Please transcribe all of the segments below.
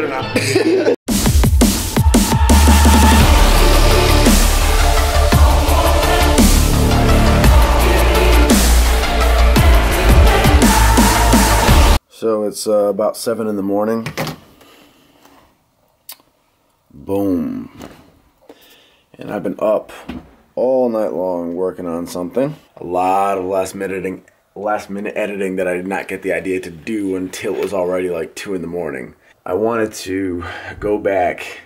good enough. So it's about 7 in the morning. Boom. And I've been up all night long working on something. A lot of last minute editing that I did not get the idea to do until it was already like 2 in the morning. I wanted to go back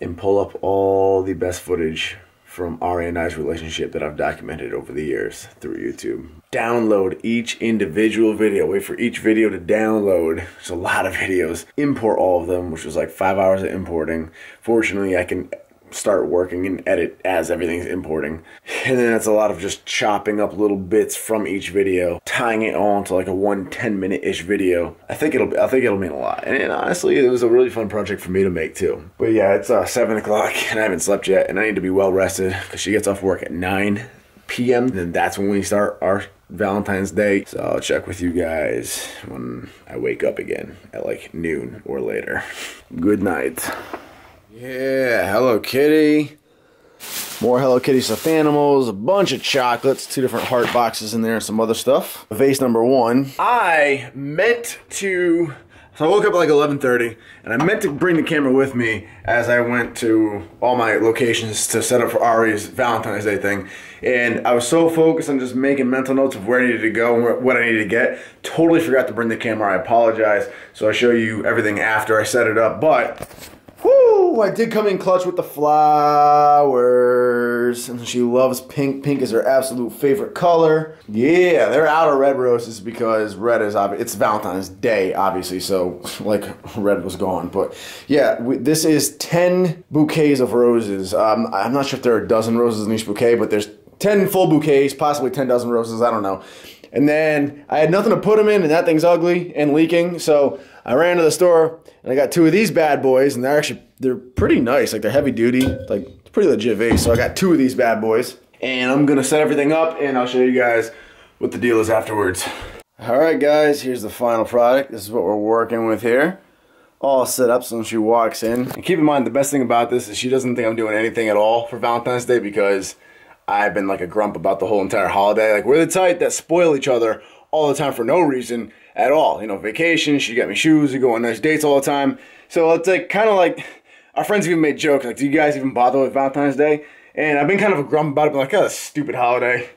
and pull up all the best footage from Ari and I's relationship that I've documented over the years through YouTube. Download each individual video. Wait for each video to download. There's a lot of videos. Import all of them, which was like 5 hours of importing. Fortunately, I can start working and edit as everything's importing. And then it's a lot of just chopping up little bits from each video, tying it all into like a 1 10-minute-ish video. I think it'll mean a lot. And honestly, it was a really fun project for me to make too. But yeah, it's 7 o'clock and I haven't slept yet, and I need to be well rested because she gets off work at 9 p.m. and that's when we start our Valentine's Day. So I'll check with you guys when I wake up again at like noon or later. Good night. Yeah, Hello Kitty. More Hello Kitty stuffed animals, a bunch of chocolates, 2 different heart boxes in there, and some other stuff. Vase number 1. I meant to, so I woke up at like 11:30, and I meant to bring the camera with me as I went to all my locations to set up for Ari's Valentine's Day thing. And I was so focused on just making mental notes of where I needed to go and what I needed to get. Totally forgot to bring the camera. I apologize. So I'll show you everything after I set it up, but whoo, I did come in clutch with the flowers. And she loves pink. Pink is her absolute favorite color. Yeah, they're out of red roses because red is obvious. It's Valentine's Day, obviously, so like red was gone. But yeah, this is 10 bouquets of roses. I'm not sure if there are a dozen roses in each bouquet, but there's 10 full bouquets, possibly 10 dozen roses, I don't know. And then I had nothing to put them in, and that thing's ugly and leaking, so I ran to the store and I got 2 of these bad boys, and they're pretty nice. Like, they're heavy duty, like it's pretty legit vase. So I got 2 of these bad boys, and I'm gonna set everything up and I'll show you guys what the deal is afterwards. All right, guys, here's the final product. This is what we're working with here. All set up so when she walks in. And keep in mind, the best thing about this is she doesn't think I'm doing anything at all for Valentine's Day because I've been like a grump about the whole entire holiday. Like, we're the type that spoil each other all the time for no reason at all. You know, vacation, she got me shoes, we go on nice dates all the time. So it's like, kind of like, our friends even made jokes, like, do you guys even bother with Valentine's Day? And I've been kind of a grump about it, but like, oh, stupid holiday.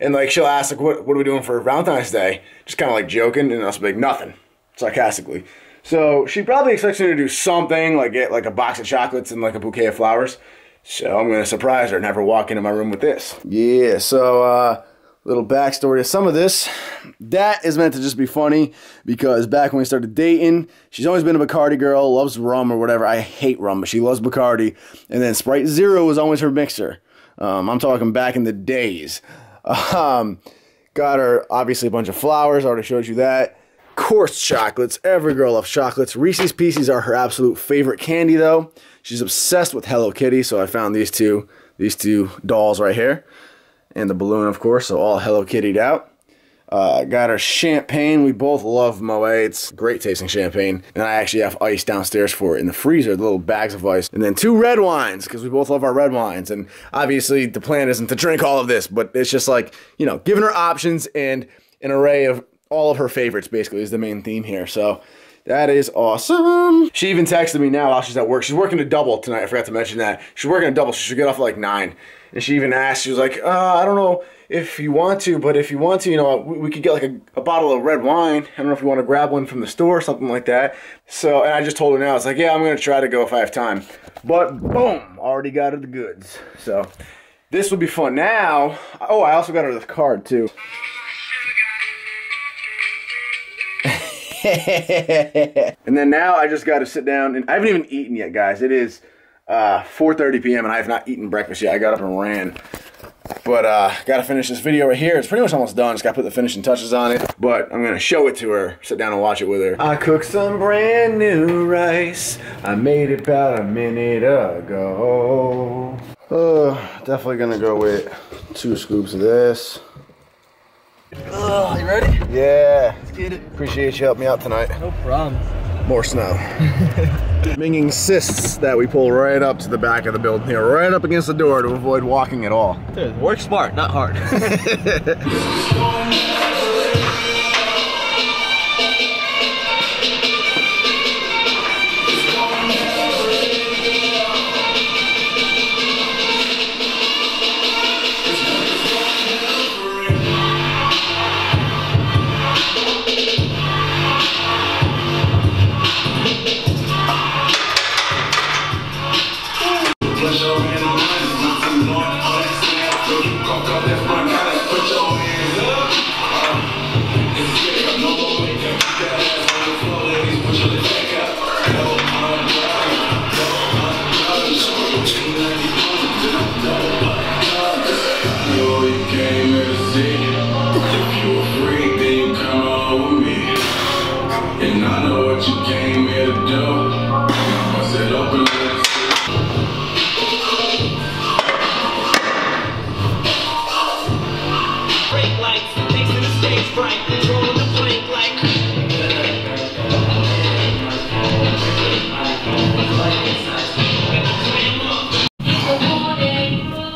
And like, she'll ask, like, what are we doing for Valentine's Day? Just kind of like joking, and I'll be like, nothing, sarcastically. So she probably expects me to do something, like get like a box of chocolates and like a bouquet of flowers. So I'm going to surprise her and have her walk into my room with this. Yeah, so little backstory to some of this. That is meant to just be funny because back when we started dating, she's always been a Bacardi girl, loves rum or whatever. I hate rum, but she loves Bacardi. And then Sprite Zero was always her mixer. I'm talking back in the days. Got her, obviously, a bunch of flowers. I already showed you that. Course chocolates. Every girl loves chocolates. Reese's Pieces are her absolute favorite candy, though. She's obsessed with Hello Kitty, so I found these two dolls right here. And the balloon, of course, so all Hello Kitty'd out. Got her champagne. We both love Moet. It's great tasting champagne. And I actually have ice downstairs for it in the freezer, the little bags of ice. And then 2 red wines, because we both love our red wines. And obviously, the plan isn't to drink all of this, but it's just like, you know, giving her options and an array of all of her favorites, basically, is the main theme here. So that is awesome. She even texted me now while she's at work. She's working a double tonight. I forgot to mention that. She's working a double, so she'll get off at like 9. And she even asked, she was like, I don't know if you want to, but if you want to, you know, we could get like a bottle of red wine. I don't know if you want to grab one from the store or something like that. So, and I just told her now, it's like, yeah, I'm going to try to go if I have time. But boom, already got her the goods. So this will be fun. Now, oh, I also got her this card too. And then now I just got to sit down, and I haven't even eaten yet, guys. It is 4:30 p.m. and I have not eaten breakfast yet. I got up and ran. But got to finish this video right here. It's pretty much almost done. Just got to put the finishing touches on it. But I'm going to show it to her, sit down and watch it with her. I cooked some brand new rice. I made it about a minute ago. Definitely going to go with 2 scoops of this. You ready? Yeah. Let's get it. Appreciate you helping me out tonight. No problem. More snow. Ming insists that we pull right up to the back of the building here, right up against the door to avoid walking at all. Dude, work smart, not hard.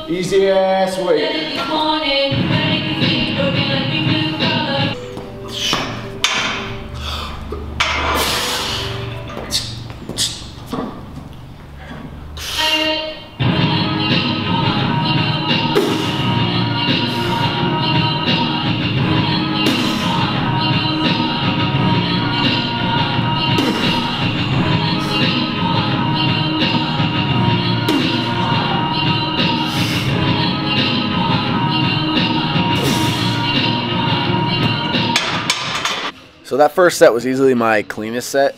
Easy ass weight. So that first set was easily my cleanest set,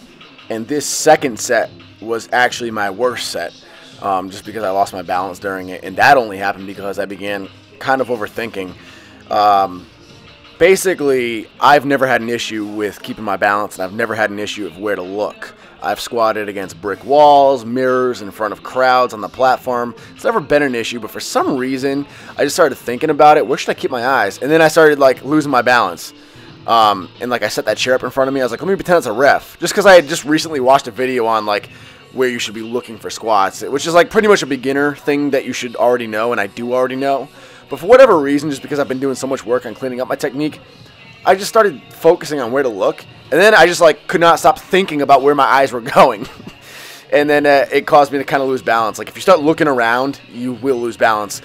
and this second set was actually my worst set, just because I lost my balance during it, and that only happened because I began kind of overthinking. Basically, I've never had an issue with keeping my balance, and I've never had an issue of where to look. I've squatted against brick walls, mirrors, in front of crowds on the platform. It's never been an issue, but for some reason, I just started thinking about it. Where should I keep my eyes? And then I started like losing my balance. And like I set that chair up in front of me, I was like, let me pretend it's a ref. Just because I had just recently watched a video on like where you should be looking for squats, which is like pretty much a beginner thing that you should already know, and I do already know. But for whatever reason, just because I've been doing so much work on cleaning up my technique, I just started focusing on where to look. And then I just like could not stop thinking about where my eyes were going. And then it caused me to kind of lose balance. Like if you start looking around, you will lose balance.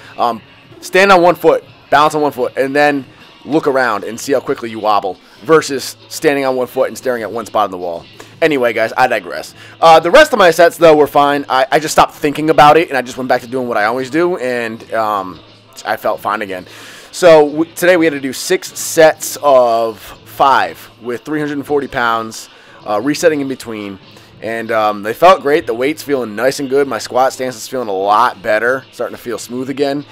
Stand on one foot, balance on one foot, and then look around and see how quickly you wobble versus standing on one foot and staring at one spot on the wall. Anyway, guys, I digress. The rest of my sets, though, were fine. I just stopped thinking about it, and I just went back to doing what I always do, and I felt fine again. So today we had to do 6 sets of 5 with 340 pounds, resetting in between. And they felt great. The weight's feeling nice and good. My squat stance is feeling a lot better, starting to feel smooth again.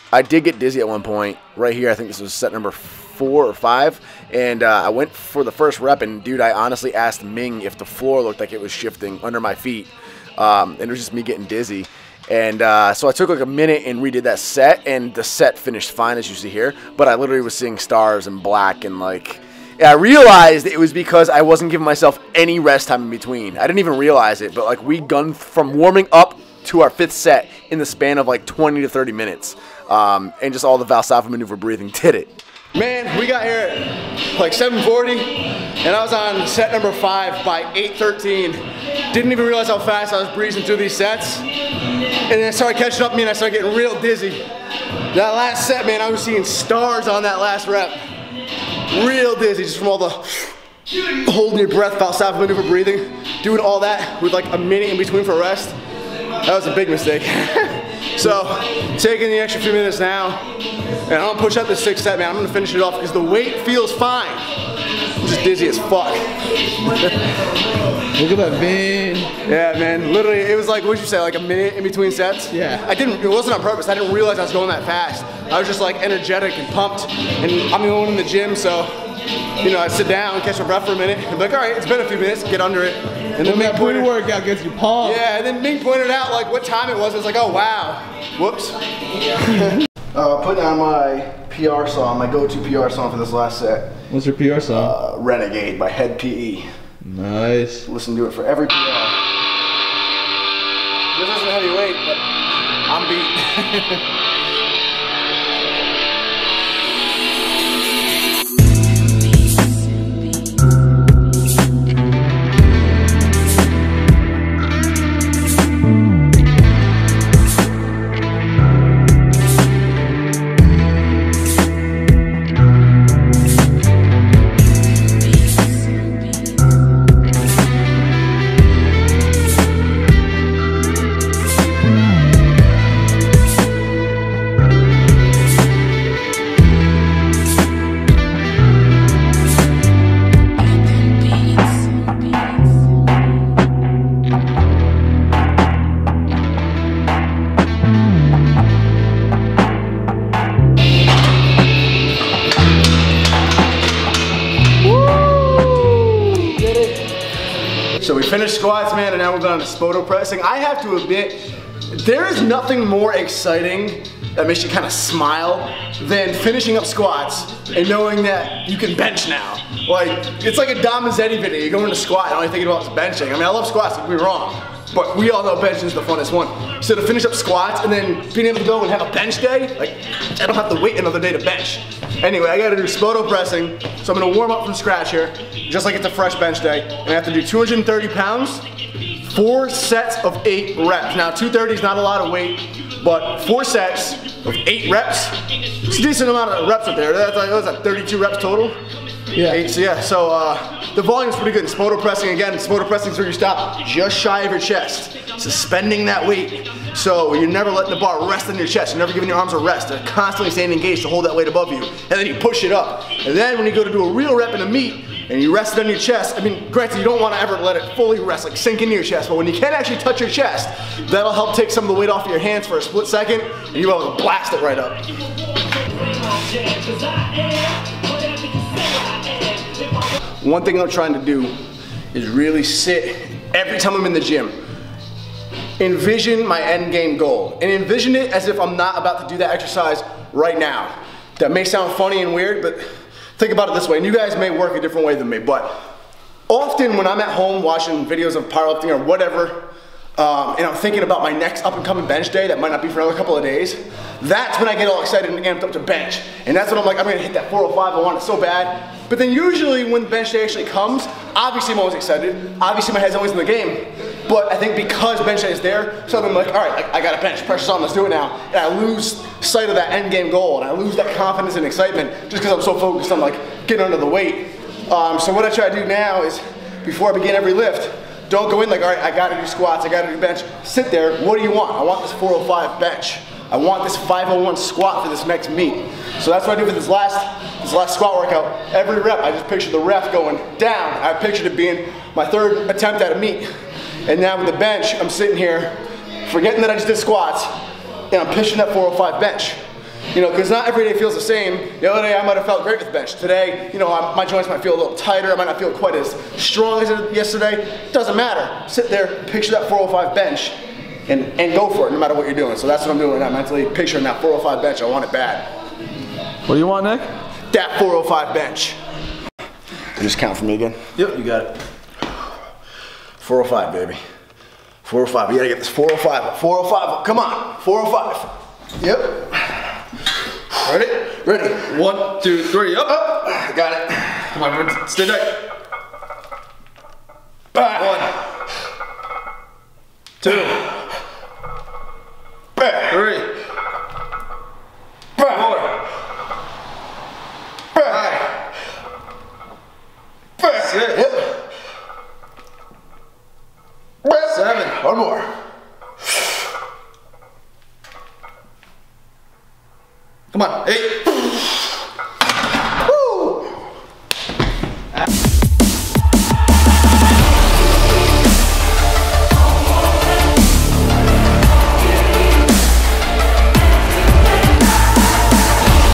I did get dizzy at one point. Right here, I think this was set number 4 or 5. And I went for the first rep, and dude, I honestly asked Ming if the floor looked like it was shifting under my feet. And it was just me getting dizzy. And so I took like a minute and redid that set, and the set finished fine, as you see here. But I literally was seeing stars and black, and like, I realized it was because I wasn't giving myself any rest time in between. I didn't even realize it, but like we gunned from warming up to our 5th set in the span of like 20 to 30 minutes. And just all the Valsalva maneuver breathing did it. Man, we got here at like 7:40, and I was on set number 5 by 8:13. Didn't even realize how fast I was breezing through these sets. And then I started catching up to me, and I started getting real dizzy. That last set, man, I was seeing stars on that last rep. Real dizzy, just from all the holding your breath, Valsalva maneuver breathing, doing all that with like a minute in between for rest. That was a big mistake. So, taking the extra few minutes now, and I'm gonna push up the 6th set, man. I'm gonna finish it off because the weight feels fine. I'm just dizzy as fuck. Look at that, man. Yeah, man. Literally, it was like, what'd you say, like a minute in between sets? Yeah. It wasn't on purpose. I didn't realize I was going that fast. I was just like energetic and pumped, and I'm the only one in the gym, so, you know, I'd sit down, catch my breath for a minute, and be like, all right, it's been a few minutes, get under it. And then that pre-workout gets you pumped. Yeah, and then Ming pointed out like what time it was. I was like, oh wow, whoops. Putting on my PR song, my go-to PR song for this last set. What's your PR song? Renegade by Head PE. Nice. Listen to it for every PR. This isn't heavyweight, but I'm beat. So we finished squats, man, and now we're going to spoto pressing. I have to admit, there is nothing more exciting that makes you kind of smile than finishing up squats and knowing that you can bench now. Like, it's like a Dom Mazzetti video. You go into squat and all you're thinking about is benching. I mean, I love squats, don't get me wrong, but we all know benching is the funnest one. So to finish up squats and then being able to go and have a bench day, like, I don't have to wait another day to bench. Anyway, I gotta do spoto pressing, so I'm gonna warm up from scratch here, just like it's a fresh bench day, and I have to do 230 pounds, 4 sets of 8 reps. Now, 230 is not a lot of weight, but 4 sets of 8 reps, it's a decent amount of reps up there. That's like, what was that, 32 reps total? Yeah. 8, so yeah, so the volume's pretty good. Spoto pressing, again, spoto pressing is where you stop just shy of your chest, suspending that weight. So you're never letting the bar rest on your chest. You're never giving your arms a rest. They're constantly staying engaged to hold that weight above you. And then you push it up. And then when you go to do a real rep in a meet, and you rest it on your chest, I mean, granted, you don't want to ever let it fully rest, like sink into your chest, but when you can actually touch your chest, that'll help take some of the weight off of your hands for a split second, and you'll be able to blast it right up. One thing I'm trying to do is really sit every time I'm in the gym. Envision my end game goal, and envision it as if I'm not about to do that exercise right now. That may sound funny and weird, but think about it this way, and you guys may work a different way than me, but often when I'm at home watching videos of powerlifting or whatever, and I'm thinking about my next up and coming bench day that might not be for another couple of days, that's when I get all excited and amped up to bench. And that's when I'm like, I'm gonna hit that 405, I want it so bad. But then usually when bench day actually comes, obviously I'm always excited, obviously my head's always in the game, but I think because bench day is there, so I'm like, all right, I got a bench, pressure's on, let's do it now. And I lose sight of that end game goal, and I lose that confidence and excitement just because I'm so focused on like getting under the weight. So what I try to do now is, before I begin every lift, don't go in like, all right, I gotta do squats, I gotta do bench. Sit there, what do you want? I want this 405 bench. I want this 501 squat for this next meet. So that's what I do for this last squat workout. Every rep, I just picture the ref going down. I pictured it being my 3rd attempt at a meet. And now with the bench, I'm sitting here, forgetting that I just did squats, and I'm picturing that 405 bench. You know, because not every day feels the same. The other day I might have felt great with bench. Today, you know, my joints might feel a little tighter. I might not feel quite as strong as yesterday. Doesn't matter. Sit there, picture that 405 bench, and go for it no matter what you're doing. So that's what I'm doing. I'm mentally picturing that 405 bench. I want it bad. What do you want, Nick? That 405 bench. Just count for me again. Yep, you got it. 405, baby. 405. We gotta get this 405. 405. Come on. 405. Yep. Ready? Ready. 1, 2, 3. Up. Up. Got it. Come on, stay tight. 1, 2, 3, 4, 5, 6, 7. One more. Come on, 8.